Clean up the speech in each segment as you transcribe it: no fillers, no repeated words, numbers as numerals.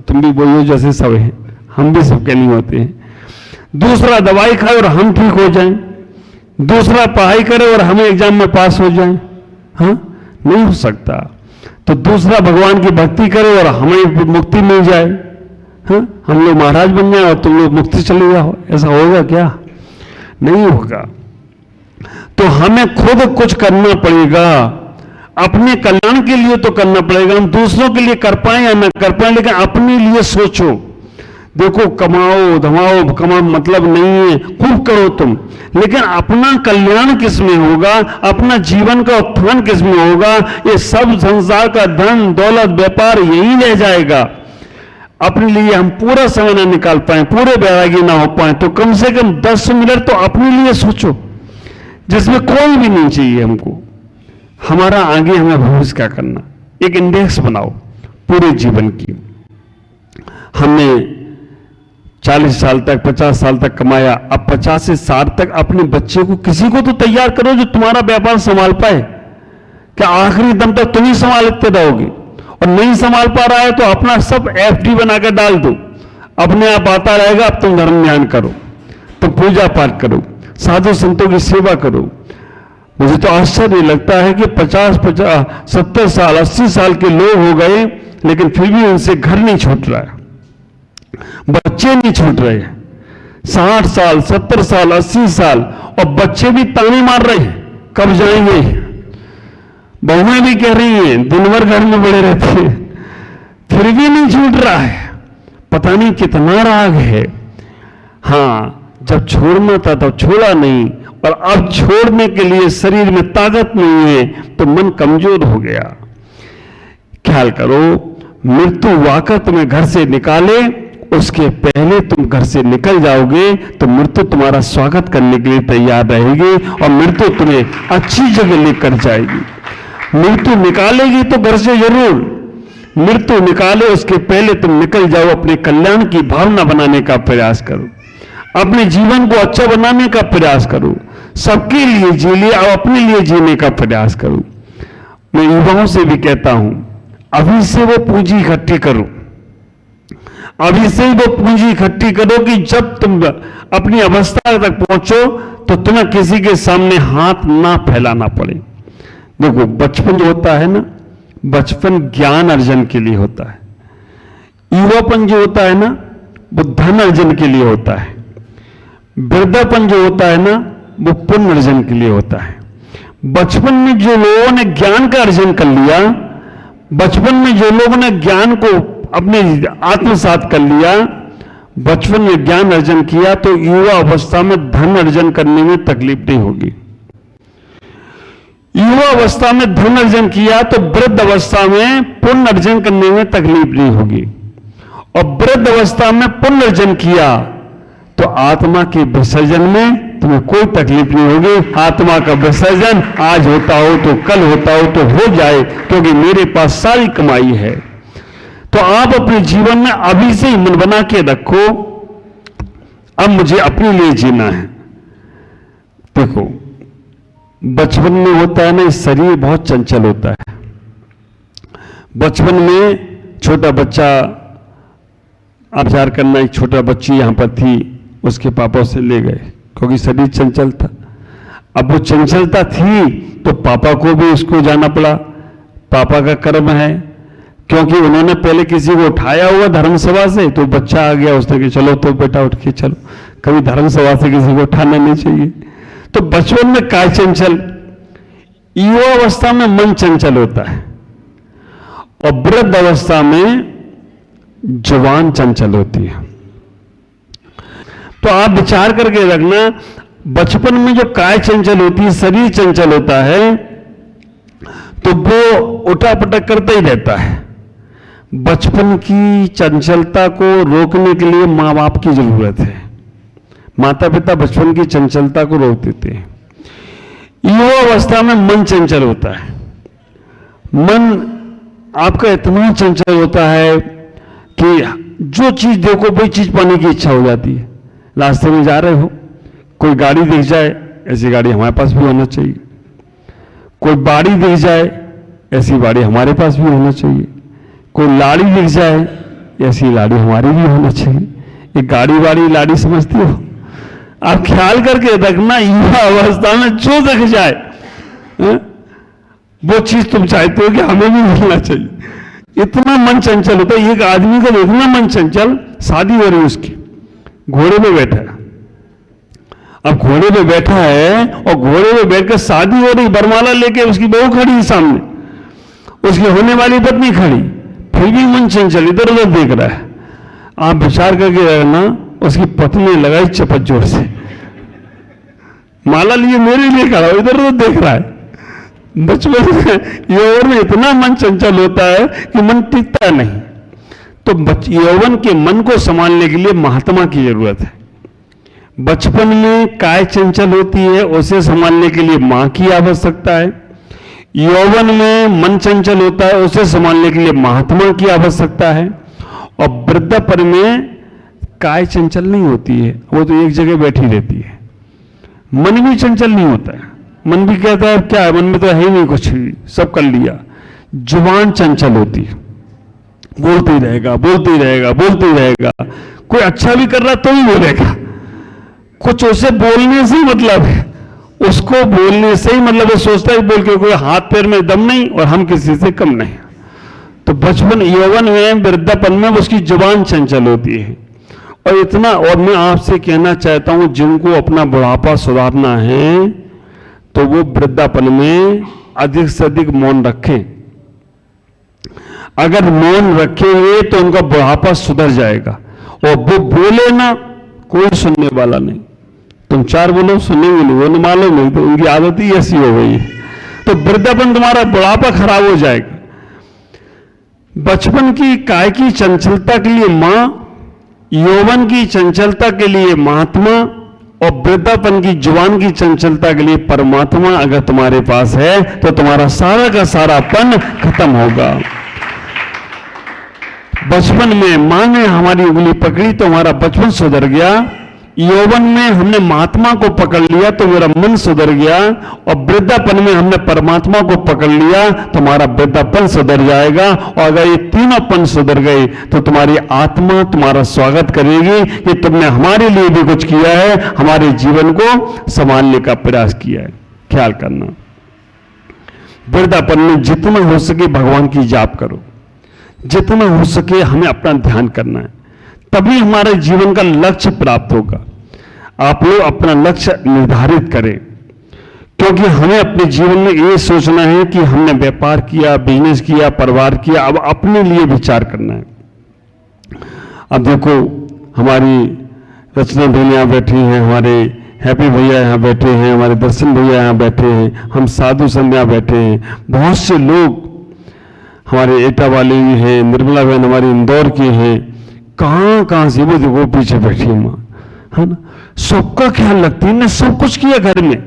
तुम भी वही हो जैसे सब हैं, हम भी सबके नहीं होते हैं। दूसरा दवाई खाए और हम ठीक हो जाएं, दूसरा पढ़ाई करे और हम एग्जाम में पास हो जाएं, हाँ नहीं हो सकता। तो दूसरा भगवान की भक्ति करे और हमें मुक्ति मिल जाए, हाँ हम लोग महाराज बन जाए और तुम लोग मुक्ति चले जाओ, ऐसा होगा क्या? नहीं होगा। तो हमें खुद कुछ करना पड़ेगा, अपने कल्याण के लिए तो करना पड़ेगा। हम दूसरों के लिए कर पाए या ना कर पाए, लेकिन अपने लिए सोचो। देखो कमाओ धमाओ, कमाओ मतलब नहीं है, खूब करो तुम, लेकिन अपना कल्याण किस में होगा, अपना जीवन का उत्थान किस में होगा? ये सब संसार का धन दौलत व्यापार यही रह जाएगा। अपने लिए हम पूरा समय ना निकाल पाए, पूरे वैरागी ना हो पाए, तो कम से कम 10 मिनट तो अपने लिए सोचो, जिसमें कोई भी नहीं चाहिए हमको। हमारा आगे हमें भविष्य क्या करना, एक इंडेक्स बनाओ पूरे जीवन की। हमने 40 साल तक 50 साल तक कमाया, अब 50 से 60 तक अपने बच्चे को किसी को तो तैयार करो जो तुम्हारा व्यापार संभाल पाए। क्या आखिरी दम तक तुम ही संभालते रहोगे? और नहीं संभाल पा रहा है तो अपना सब एफडी बनाकर डाल दो, अपने आप आता रहेगा। अब तुम धर्म ध्यान करो, तुम पूजा पाठ करो, साधु संतों की सेवा करो। मुझे तो आश्चर्य लगता है कि 50 70 साल 80 साल के लोग हो गए, लेकिन फिर भी उनसे घर नहीं छूट रहा है, बच्चे नहीं छूट रहे हैं। 60 साल 70 साल 80 साल और बच्चे भी ताने मार रहे हैं कब जाएंगे। बहुएं भी कह रही हैं दिन भर घर में पड़े रहते हैं, फिर भी नहीं छूट रहा है। पता नहीं कितना राग है। हाँ, जब छोड़ना था तब छोड़ा नहीं, और अब छोड़ने के लिए शरीर में ताकत नहीं है तो मन कमजोर हो गया। ख्याल करो, मृत्यु वाकर तुम्हें घर से निकाले, उसके पहले तुम घर से निकल जाओगे तो मृत्यु तुम्हारा स्वागत करने के लिए तैयार रहेगी और मृत्यु तुम्हें अच्छी जगह लेकर जाएगी। मृत्यु निकालेगी तो घर से जरूर, मृत्यु निकाले उसके पहले तुम निकल जाओ, अपने कल्याण की भावना बनाने का प्रयास करो, अपने जीवन को अच्छा बनाने का प्रयास करो, सबके लिए जी लिए और अपने लिए जीने का प्रयास करो। मैं युवाओं से भी कहता हूं, अभी से वो पूंजी इकट्ठी करो, अभी से वो पूंजी इकट्ठी करो कि जब तुम अपनी अवस्था तक पहुंचो तो तुम्हें किसी के सामने हाथ ना फैलाना पड़े। देखो बचपन जो होता है ना, बचपन ज्ञान अर्जन के लिए होता है। युवापन जो होता है ना, वो धन अर्जन के लिए होता है। वृद्धापन जो होता है ना, वो पुण्य अर्जन के लिए होता है। बचपन में जो लोगों ने ज्ञान का अर्जन कर लिया, बचपन में जो लोगों ने ज्ञान को अपने आत्मसात कर लिया, बचपन में ज्ञान अर्जन किया, तो युवा अवस्था में धन अर्जन करने में तकलीफ नहीं होगी। युवा अवस्था में धन अर्जन किया तो वृद्ध अवस्था में पुण्य अर्जन करने में तकलीफ नहीं होगी, और वृद्ध अवस्था में पुण्य अर्जन किया तो आत्मा के विसर्जन में तुम्हें कोई तकलीफ नहीं होगी। आत्मा का विसर्जन आज होता हो तो कल होता हो तो हो जाए, क्योंकि मेरे पास सारी कमाई है। तो आप अपने जीवन में अभी से ही मन बना के रखो, अब मुझे अपने लिए जीना है। देखो बचपन में होता है ना, शरीर बहुत चंचल होता है। बचपन में छोटा बच्चा, आप विचार करना, एक छोटा बच्ची यहां पर थी, उसके पापा उसे ले गए क्योंकि शरीर चंचल था। अब वो चंचलता थी तो पापा को भी उसको जाना पड़ा, पापा का कर्म है, क्योंकि उन्होंने पहले किसी को उठाया हुआ धर्मसभा से, तो बच्चा आ गया, उसने कि चलो तो बेटा उठ के चलो। कभी धर्मसभा से किसी को उठाना नहीं चाहिए। तो बचपन में काय चंचल, युवा अवस्था में मन चंचल होता है, और वृद्ध अवस्था में जवान चंचल होती है। तो आप विचार करके रखना, बचपन में जो काय चंचल होती है, शरीर चंचल होता है, तो वो उठा पटक करता ही रहता है। बचपन की चंचलता को रोकने के लिए माँ बाप की जरूरत है। माता पिता बचपन की चंचलता को रोक देते हैं। युवा अवस्था में मन चंचल होता है। मन आपका इतना चंचल होता है कि जो चीज देखो वही चीज पाने की इच्छा हो जाती है। रास्ते में जा रहे हो, कोई गाड़ी दिख जाए, ऐसी गाड़ी हमारे पास भी होना चाहिए। कोई बाड़ी दिख जाए, ऐसी बाड़ी हमारे पास भी होना चाहिए। कोई लाड़ी दिख जाए, ऐसी लाड़ी हमारी भी होना चाहिए। ये गाड़ी वाड़ी लाड़ी समझती हो? आप ख्याल करके रखना, युवा अवस्था में जो दिख जाए वो चीज तुम चाहते हो कि हमें भी मिलना चाहिए। इतना मन चंचल होता है। एक आदमी का इतना मन चंचल, शादी हो रही उसकी, घोड़े पे बैठा है। अब घोड़े पे बैठा है और घोड़े पे बैठकर शादी हो रही, बरमाला लेके उसकी बहू खड़ी सामने, उसकी होने वाली पत्नी खड़ी, फिर भी मन चंचल इधर उधर देख रहा है। आप विचार करके रहना, उसकी पत्नी ने लगाई चपत जोर से, माला लिए मेरे लिए खड़ा, इधर उधर देख रहा है। बचपन में यौवन में इतना मन चंचल होता है कि मन टिकता नहीं। तो यौवन के मन को संभालने के लिए महात्मा की जरूरत है। बचपन में काय चंचल होती है, उसे संभालने के लिए मां की आवश्यकता है। यौवन में मन चंचल होता है, उसे संभालने के लिए महात्मा की आवश्यकता है। और वृद्धापन में काय चंचल नहीं होती है, वो तो एक जगह बैठी रहती है। मन भी चंचल नहीं होता है, मन भी कहता है क्या है, मन में तो है ही नहीं कुछ भी, सब कर लिया। जुबान चंचल होती है, बोलते रहेगा बोलते रहेगा बोलते रहेगा। कोई अच्छा भी कर रहा तो ही बोलेगा, कुछ उसे बोलने से मतलब है, उसको बोलने से ही मतलब है, सोचता है बोल के कोई हाथ पैर में दम नहीं और हम किसी से कम नहीं। तो बचपन यौवन में वृद्धापन में उसकी जुबान चंचल होती है। और इतना, और मैं आपसे कहना चाहता हूं जिनको अपना बुढ़ापा सुधारना है तो वो वृद्धापन में अधिक से अधिक मौन रखें। अगर मौन रखेंगे तो उनका बुढ़ापा सुधर जाएगा। और वो बोले ना, कोई सुनने वाला नहीं। तुम चार बोलो सुनेंगे नहीं, वो मालूम नहीं, तो उनकी आदत ही ऐसी हो गई है। तो वृद्धापन तुम्हारा बुढ़ापा खराब हो जाएगा। बचपन की काय की चंचलता के लिए मां, यौवन की चंचलता के लिए महात्मा और वृद्धापन की जुबान की चंचलता के लिए परमात्मा अगर तुम्हारे पास है तो तुम्हारा सारा का सारापन खत्म होगा। बचपन में मां ने हमारी उंगली पकड़ी तो हमारा बचपन सुधर गया। यौवन में हमने महात्मा को पकड़ लिया तो मेरा मन सुधर गया। और वृद्धापन में हमने परमात्मा को पकड़ लिया तो हमारा वृद्धापन सुधर जाएगा। और अगर ये तीनों पन सुधर गए तो तुम्हारी आत्मा तुम्हारा स्वागत करेगी कि तुमने हमारे लिए भी कुछ किया है, हमारे जीवन को संभालने का प्रयास किया है। ख्याल करना, वृद्धापन में जितना हो सके भगवान की जाप करो, जितना हो सके हमें अपना ध्यान करना है, तभी हमारे जीवन का लक्ष्य प्राप्त होगा। आप लोग अपना लक्ष्य निर्धारित करें, क्योंकि हमें अपने जीवन में ये सोचना है कि हमने व्यापार किया, बिजनेस किया, परिवार किया, अब अपने लिए विचार करना है। अब देखो हमारी रचना भैया यहाँ बैठी हैं, हमारे हैप्पी भैया यहाँ बैठे हैं, हमारे दर्शन भैया यहाँ बैठे हैं, हम साधु संत यहाँ बैठे हैं, बहुत से लोग हमारे एटा वाले भी हैं, निर्मला बहन हमारी इंदौर की हैं, कहां से वो देखो पीछे बैठी मां, है ना। सबका ख्याल रखती है, इनने सब कुछ किया घर में,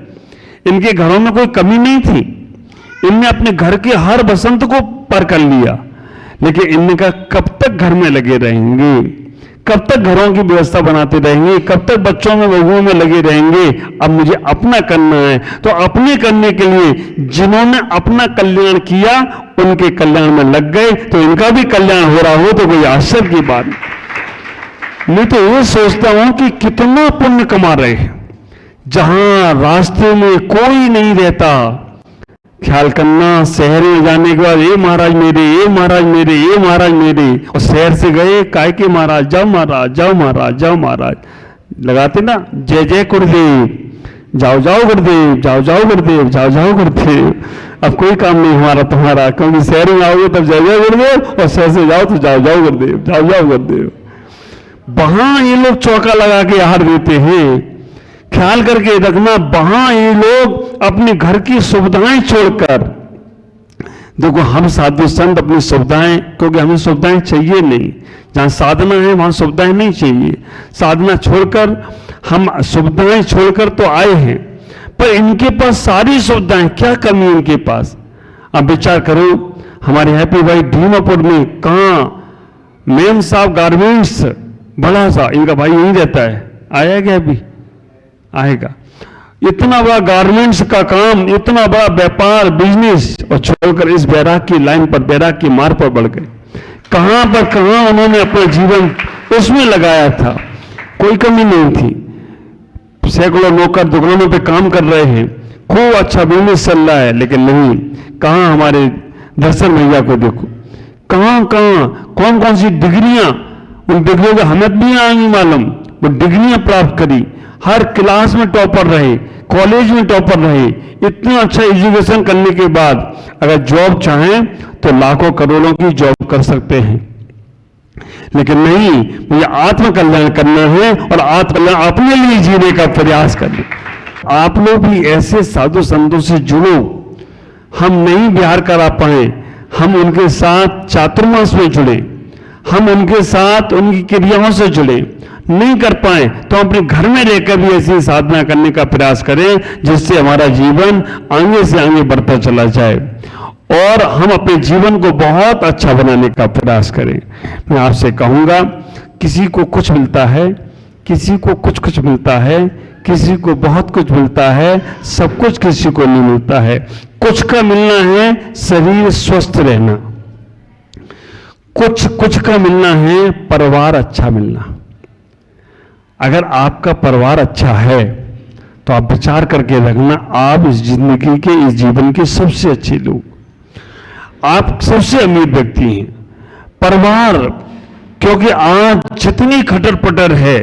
इनके घरों में कोई कमी नहीं थी, इनने अपने घर के हर बसंत को पर कर लिया। लेकिन इनने कहा कब तक घर में लगे रहेंगे, कब तक घरों की व्यवस्था बनाते रहेंगे, कब तक बच्चों में बहुओं में लगे रहेंगे, अब मुझे अपना करना है। तो अपने करने के लिए जिन्होंने अपना कल्याण किया उनके कल्याण में लग गए, तो इनका भी कल्याण हो रहा हो तो कोई आश्चर्य की बात नहीं। तो ये सोचता हूं कि कितना पुण्य कमा रहे हैं, जहां रास्ते में कोई नहीं रहता। ख्याल करना, शहर में जाने के बाद ये महाराज मेरे, ये महाराज मेरे, ये महाराज मेरे, और शहर से गए काय के महाराज, जाओ महाराज, जाओ महाराज, जाओ महाराज, लगाते ना जय जय गुरुदेव, जाओ जाओ गुरुदेव, जाओ जाओ गुरुदेव, जाओ जाओ गुरुदेव। अब कोई काम नहीं हमारा तुम्हारा, क्योंकि शहर में आओगे तब जय जय गुरुदेव, और शहर से जाओ तो जाओ जाओ गुरुदेव, जाओ जाओ गुरुदेव। वहां ये लोग चौका लगा के आहार देते हैं। ख्याल करके रखना, वहां ये लोग अपने घर की सुविधाएं छोड़कर, देखो हम साधु संत अपनी सुविधाएं, क्योंकि हमें सुविधाएं चाहिए नहीं, जहां साधना है वहां सुविधाएं नहीं चाहिए, साधना छोड़कर हम सुविधाएं छोड़कर तो आए हैं, पर इनके पास सारी सुविधाएं, क्या कमी है इनके पास। अब विचार करो, हमारे हैप्पी भाई भीमापुर में कहां मेम साहब गारमेंट्स, बड़ा सा इनका भाई यही रहता है, आया क्या अभी, आएगा। इतना बड़ा गारमेंट्स का काम, इतना बड़ा व्यापार बिजनेस, और छोड़कर इस बैराग की लाइन पर, बैराग की मार्ग पर बढ़ गए। कहां पर कहां उन्होंने अपना जीवन उसमें लगाया था, कोई कमी नहीं थी। सैकड़ों नौकर दुकानों पे काम कर रहे हैं, खूब अच्छा बिजनेस चल रहा है, लेकिन नहीं, कहां हमारे दर्शन भैया को देखो, कहां कहां कौन कौन सी डिग्रियां, उन डिग्रियों का हमें भी नहीं मालूम, वो डिग्रियां प्राप्त करी, हर क्लास में टॉपर रहे, कॉलेज में टॉपर रहे, इतना अच्छा एजुकेशन करने के बाद अगर जॉब चाहें तो लाखों करोड़ों की जॉब कर सकते हैं। लेकिन नहीं, मुझे आत्मकल्याण करना है और आत्मकल्याण अपने लिए जीने का प्रयास करना। आप लोग भी ऐसे साधु संतों से जुड़ो। हम नहीं बिहार करा पाए, हम उनके साथ चातुर्मास में जुड़े, हम उनके साथ उनकी क्रियाओं से जुड़े। नहीं कर पाए तो अपने घर में रहकर भी ऐसी साधना करने का प्रयास करें, जिससे हमारा जीवन आगे से आगे बढ़ता चला जाए और हम अपने जीवन को बहुत अच्छा बनाने का प्रयास करें। मैं आपसे कहूंगा, किसी को कुछ मिलता है, किसी को कुछ कुछ मिलता है, किसी को बहुत कुछ मिलता है, सब कुछ किसी को नहीं मिलता है। कुछ का मिलना है शरीर स्वस्थ रहना, कुछ का मिलना है परिवार अच्छा मिलना। अगर आपका परिवार अच्छा है तो आप विचार करके रखना, आप इस जिंदगी के, इस जीवन के सबसे अच्छे लोग, आप सबसे अमीर व्यक्ति हैं। परिवार, क्योंकि आज जितनी खटर पटर है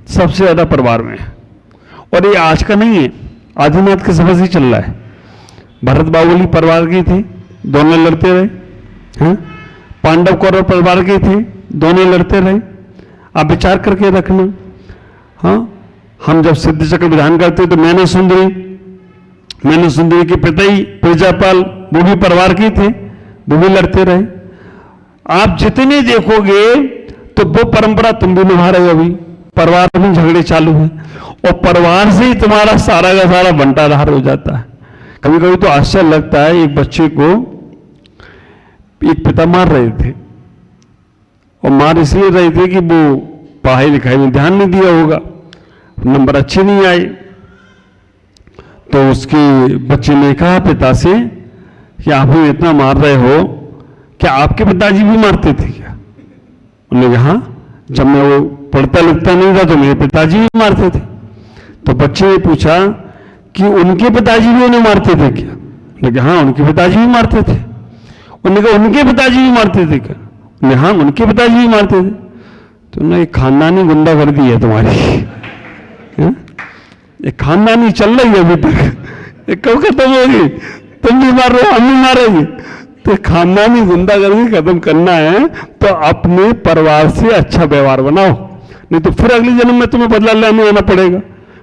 सबसे ज्यादा परिवार में है। और ये आज का नहीं है, आदिनाथ के समय से चल रहा है। भरत बाहुबली परिवार के थे, दोनों लड़ते रहे। हाँ? पांडव कौरव परिवार के थे, दोनों लड़ते रहे। आप विचार करके रखना। हाँ, हम जब सिद्ध चक्र विधान करते तो मैना सुंदरी के पिता ही प्रजापाल, वो भी परिवार के थे, वो भी लड़ते रहे। आप जितने देखोगे तो वो परंपरा तुम भी निभा रहे हो। अभी परिवार में झगड़े चालू है और परिवार से ही तुम्हारा सारा का सारा बंटाधार हो जाता है। कभी कभी तो आश्चर्य लगता है, एक बच्चे को एक पिता मार रहे थे और मार इसलिए रहे थे कि वो पढ़ाई लिखाई में ध्यान नहीं दिया होगा, नंबर अच्छे नहीं आए। तो उसके बच्चे ने कहा पिता से कि आप हमें इतना मार रहे हो, क्या आपके पिताजी भी मारते थे क्या? उन्होंने कहा जब मैं वो पढ़ता लिखता नहीं था तो मेरे पिताजी भी मारते थे। तो बच्चे ने पूछा कि उनके पिताजी भी उन्हें मारते थे क्या? उन्होंने कहा हाँ, उनके पिताजी भी मारते थे। उन्होंने कहा उनके पिताजी भी मारते थे क्या? उन्होंने हाँ, उनके पिताजी भी मारते थे। तो उन्होंने एक खानदानी गुंडागर्दी है तुम्हारी, एक खानदानी चल रही है अभी तक, एक कब खत्म होगी? तुम भी मार रहे हो, हम भी मारेंगे। तो खानदानी गुंडागर्दी खत्म करना है तो अपने परिवार से अच्छा व्यवहार बनाओ, नहीं तो फिर अगले जन्म में तुम्हें बदला लेने आना पड़ेगा।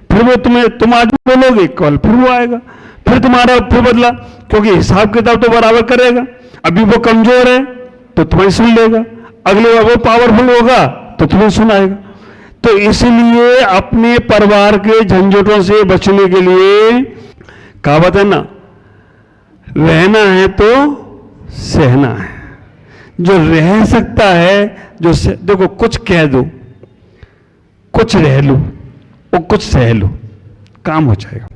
फिर वो तुम आज बोलोगे, कल फिर वो आएगा, फिर तुम्हारा फिर बदला, क्योंकि हिसाब किताब तो बराबर करेगा। अभी वो कमजोर है तो तुम्हें सुन लेगा, अगले बार वो पावरफुल होगा तो तुम्हें सुनाएगा। तो इसलिए अपने परिवार के झंझटों से बचने के लिए कहावत है ना, रहना है तो सहना है। जो रह सकता है, देखो कुछ कह दो, कुछ रह लो और कुछ सह लो, काम हो जाएगा।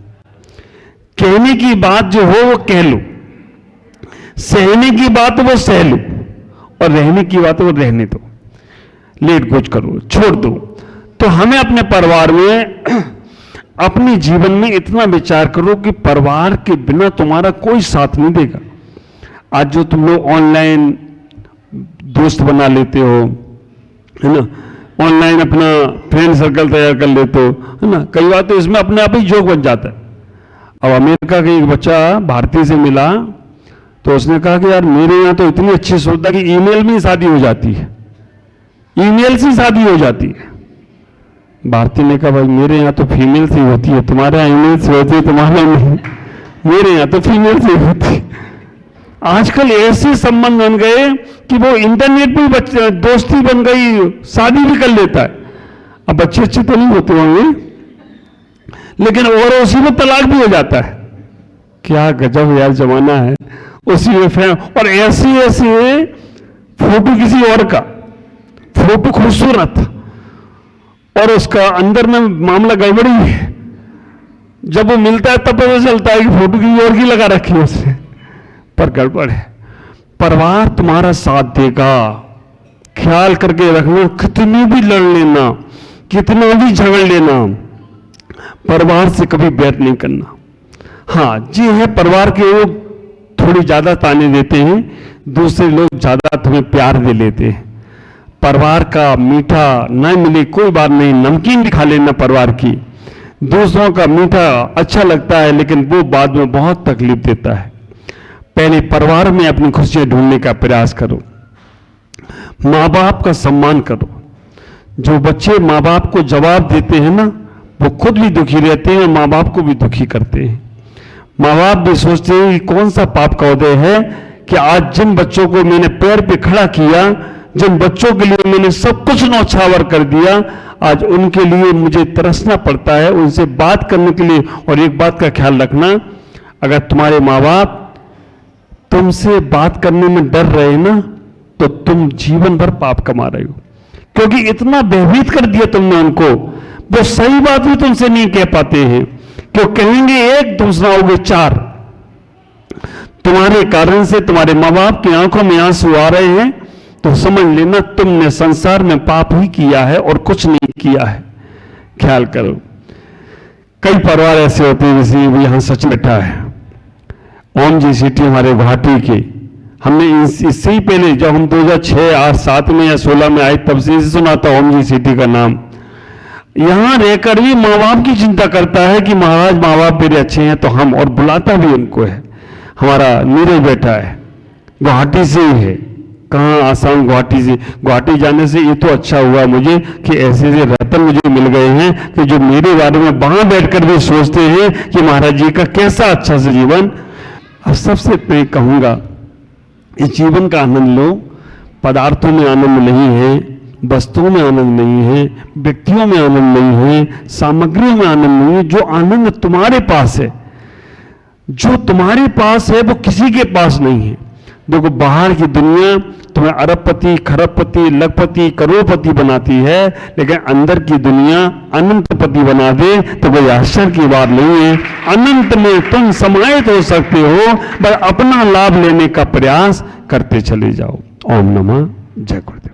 कहने की बात जो हो वो कह लो, सहने की बात वो सह लो और रहने की बात वो रहने दो, लेट गोच करो, छोड़ दो। तो हमें अपने परिवार में, अपने जीवन में इतना विचार करो कि परिवार के बिना तुम्हारा कोई साथ नहीं देगा। आज जो तुम लोग ऑनलाइन दोस्त बना लेते हो, है ना, ऑनलाइन अपना फ्रेंड सर्कल तैयार कर लेते हो, है ना, कई बार तो इसमें अपने आप ही जोक बन जाता है। अब अमेरिका का एक बच्चा भारतीय से मिला तो उसने कहा कि यार मेरे यहाँ तो इतनी अच्छी सुविधा कि ईमेल में ही शादी हो जाती है, ईमेल से शादी हो जाती है। भारतीय ने कहा भाई मेरे यहाँ तो फीमेल से होती है, तुम्हारे यहाँ ईमेल से होती है, तुम्हारे नहीं, मेरे यहाँ तो फीमेल से होती है। आजकल ऐसे संबंध बन गए कि वो इंटरनेट पे दोस्ती बन गई, शादी भी कर लेता है। अब बच्चे अच्छे तो नहीं होते होंगे, लेकिन और उसी में तलाक भी हो जाता है। क्या गजब यार जमाना है। उसी में और ऐसे फोटो किसी और का, फोटो खूबसूरत और उसका अंदर में मामला गड़बड़ी है। जब वो मिलता है तब पता चलता है कि फोटो किसी और की लगा रखी है उसने, पर गड़बड़ है। परिवार तुम्हारा साथ देगा, ख्याल करके रखना, कितनी भी लड़ लेना, कितना भी झगड़ लेना, परिवार से कभी बैर नहीं करना। हाँ जी है, परिवार के लोग थोड़ी ज्यादा ताने देते हैं, दूसरे लोग ज्यादा तुम्हें प्यार दे लेते हैं। परिवार का मीठा न मिले कोई बात नहीं, नमकीन भी खा लेना परिवार की। दूसरों का मीठा अच्छा लगता है, लेकिन वो बाद में बहुत तकलीफ देता है। पहले परिवार में अपनी खुशियां ढूंढने का प्रयास करो, माँ बाप का सम्मान करो। जो बच्चे माँ बाप को जवाब देते हैं ना, वो खुद भी दुखी रहते हैं और माँ बाप को भी दुखी करते हैं। माँ बाप भी सोचते हैं कि कौन सा पाप का उदय है कि आज जिन बच्चों को मैंने पैर पे खड़ा किया, जिन बच्चों के लिए मैंने सब कुछ नौछावर कर दिया, आज उनके लिए मुझे तरसना पड़ता है, उनसे बात करने के लिए। और एक बात का ख्याल रखना, अगर तुम्हारे माँ बाप तुमसे बात करने में डर रहे ना, तो तुम जीवन भर पाप कमा रहे हो, क्योंकि इतना भयभीत कर दिया तुमने उनको। वो सही बात भी तुमसे नहीं कह पाते हैं, क्यों कहेंगे एक, दूसरा होगे चार। तुम्हारे कारण से तुम्हारे माँ बाप की आंखों में आंसू आ रहे हैं, तो समझ लेना तुमने संसार में पाप ही किया है और कुछ नहीं किया है। ख्याल करो, कई परिवार ऐसे होते हैं, जैसे यहां सच बैठा है, ओम जी सिटी हमारे गुवाहाटी के। हमने इससे ही पहले जब हम 2006, 8, 7 में या 16 में आए, तब से सुना था ओम जी सिटी का नाम। यहां रहकर भी माँ बाप की चिंता करता है कि महाराज माँ बाप मेरे अच्छे हैं तो हम, और बुलाता भी उनको है। हमारा नीरज बेटा है, गुवाहाटी से ही है। कहाँ? आसाम, गुवाहाटी से। गुवाहाटी जाने से ये तो अच्छा हुआ मुझे कि ऐसे ऐसे रतन मुझे मिल गए हैं कि जो मेरे बारे में वहां बैठकर भी सोचते हैं कि महाराज जी का कैसा अच्छा से जीवन। अब सबसे मैं कहूंगा, इस जीवन का आनंद लो। पदार्थों में आनंद नहीं है, वस्तुओं में आनंद नहीं है, व्यक्तियों में आनंद नहीं है, सामग्रियों में आनंद नहीं है। जो आनंद तुम्हारे पास है, जो तुम्हारे पास है, वो किसी के पास नहीं है। देखो, बाहर की दुनिया तुम्हें अरबपति, खरबपति, लखपति, करोड़पति बनाती है, लेकिन अंदर की दुनिया अनंतपति बना दे तो कोई आश्चर्य की बात नहीं है। अनंत में तुम समाहित हो सकते हो, बस अपना लाभ लेने का प्रयास करते चले जाओ। ओम नमः जय गुरुदेव।